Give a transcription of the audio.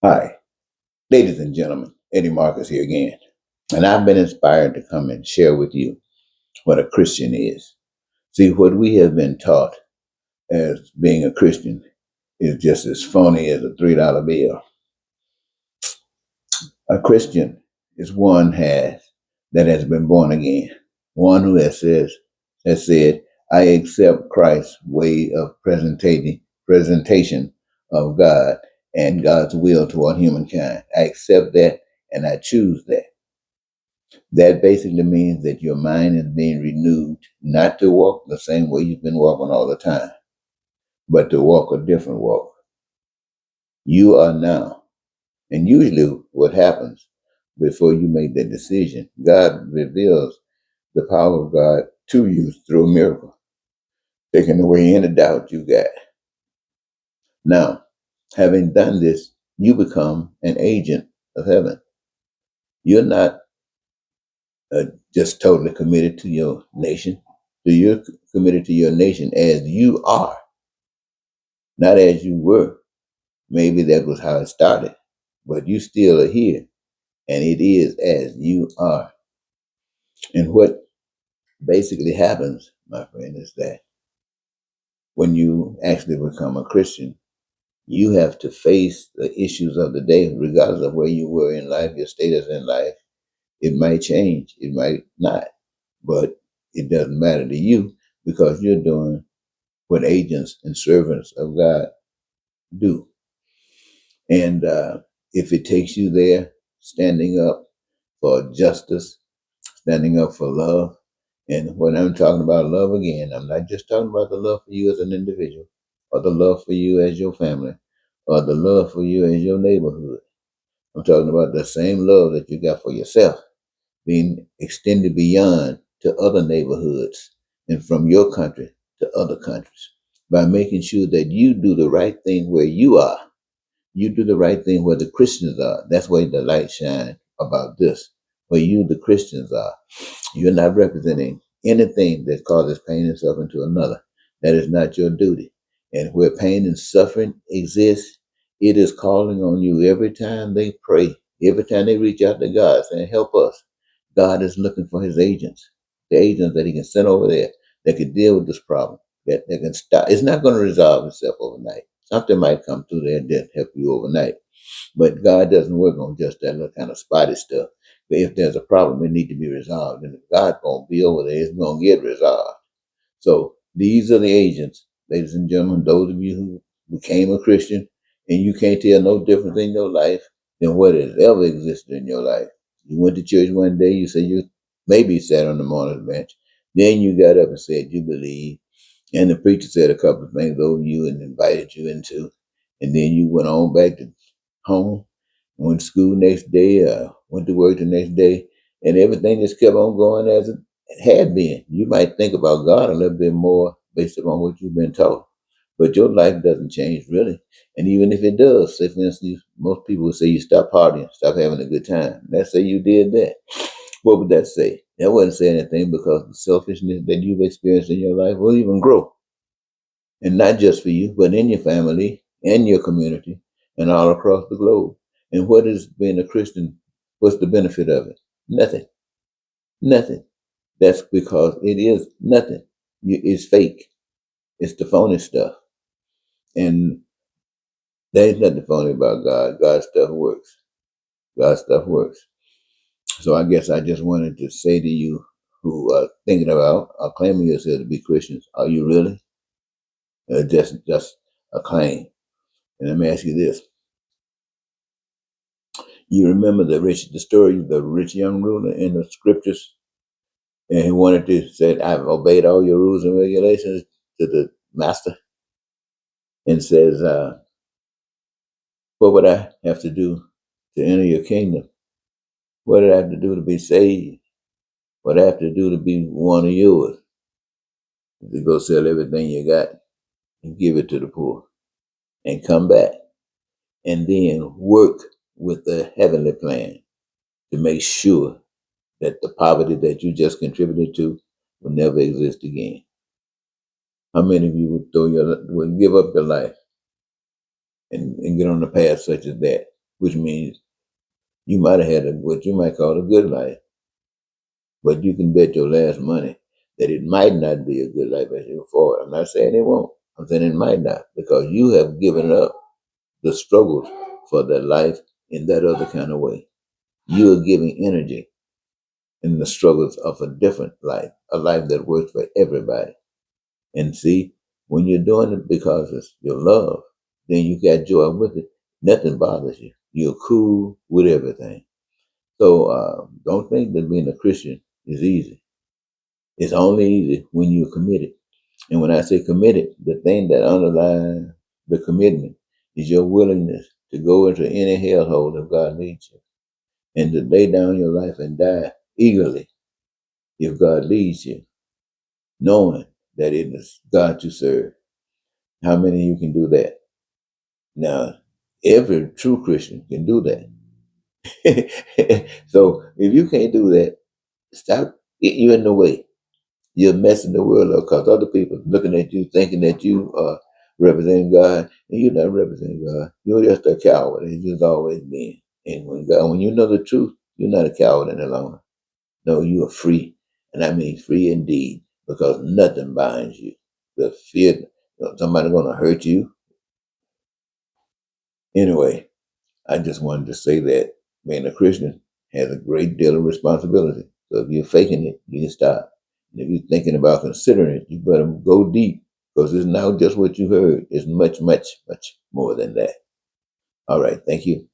Hi, ladies and gentlemen, Eddie Marcus here again. And I've been inspired to come and share with you what a Christian is. See, what we have been taught as being a Christian is just as phony as a $3 bill. A Christian is one that has been born again, one who has said, I accept Christ's way of presentation of God and God's will toward humankind. I accept that and I choose that. That basically means that your mind is being renewed, not to walk the same way you've been walking all the time, but to walk a different walk. You are now. And usually what happens before you make that decision, God reveals the power of God to you through a miracle, taking away any doubt you got. Now, having done this, you become an agent of heaven. You're not just totally committed to your nation. So you're committed to your nation as you are, not as you were. Maybe that was how it started, but you still are here, and it is as you are. And what basically happens, my friend, is that when you actually become a Christian, you have to face the issues of the day, regardless of where you were in life, your status in life. It might change, it might not, but it doesn't matter to you because you're doing what agents and servants of God do. And if it takes you there, standing up for justice, standing up for love, and when I'm talking about love again, I'm not just talking about the love for you as an individual, or the love for you as your family, or the love for you as your neighborhood. I'm talking about the same love that you got for yourself being extended beyond to other neighborhoods and from your country to other countries by making sure that you do the right thing where you are. You do the right thing where the Christians are. That's where the light shines about this, where you, the Christians, are. You're not representing anything that causes pain and suffering to another. That is not your duty. And where pain and suffering exists, it is calling on you every time they pray, every time they reach out to God saying, help us. God is looking for his agents, the agents that he can send over there that can deal with this problem, that can stop. It's not going to resolve itself overnight. Something might come through there that help you overnight. But God doesn't work on just that little kind of spotty stuff. But if there's a problem, it needs to be resolved. And if God's going to be over there, it's going to get resolved. So these are the agents, ladies and gentlemen, those of you who became a Christian, and you can't tell no difference in your life than what has ever existed in your life. You went to church one day, you said you maybe sat on the mourner's bench. Then you got up and said you believe. And the preacher said a couple of things over you and invited you into. And then you went on back to home, went to school next day, went to work the next day, and everything just kept on going as it had been. You might think about God a little bit more based upon what you've been taught, but your life doesn't change really. And even if it does, say for instance, most people would say you stop partying, stop having a good time. Let's say you did that. What would that say? That wouldn't say anything because the selfishness that you've experienced in your life will even grow. And not just for you, but in your family and your community and all across the globe. And what is being a Christian? What's the benefit of it? Nothing. Nothing. That's because it is nothing. It's fake. It's the phony stuff. And there ain't nothing phony about God. God's stuff works. God's stuff works. So I guess I just wanted to say to you who are thinking about or claiming yourself to be Christians, are you really? Just a claim. And let me ask you this. You remember the story of the rich young ruler in the scriptures? And he wanted to say, I've obeyed all your rules and regulations to the master. And says, what would I have to do to enter your kingdom? What did I have to do to be saved? What I have to do to be one of yours? To go sell everything you got and give it to the poor and come back and then work with the heavenly plan to make sure that the poverty that you just contributed to will never exist again. How many of you would give up your life and get on a path such as that? which means you might have had what you might call a good life, but you can bet your last money that it might not be a good life as you go forward. I'm not saying it won't. I'm saying it might not, because you have given up the struggles for that life in that other kind of way. You are giving energy in the struggles of a different life, a life that works for everybody. And see, when you're doing it because it's your love, then you got joy with it. Nothing bothers you. You're cool with everything. So don't think that being a Christian is easy. It's only easy when you're committed. And when I say committed, the thing that underlies the commitment is your willingness to go into any hellhole if God leads you, and to lay down your life and die eagerly if God leads you, knowing that it is God you serve. How many of you can do that? Now, every true Christian can do that. So if you can't do that, stop. You're in the way. You're messing the world up, because other people looking at you thinking that you are representing God, and you're not representing God. You're just a coward, and you've always been. And when you know the truth, you're not a coward any longer. No, you are free, and I mean free indeed, because nothing binds you. The fear somebody going to hurt you. Anyway, I just wanted to say that being a Christian has a great deal of responsibility. So if you're faking it, you can stop. And if you're thinking about considering it, you better go deep, because it's not just what you heard. It's much, much, much more than that. All right. Thank you.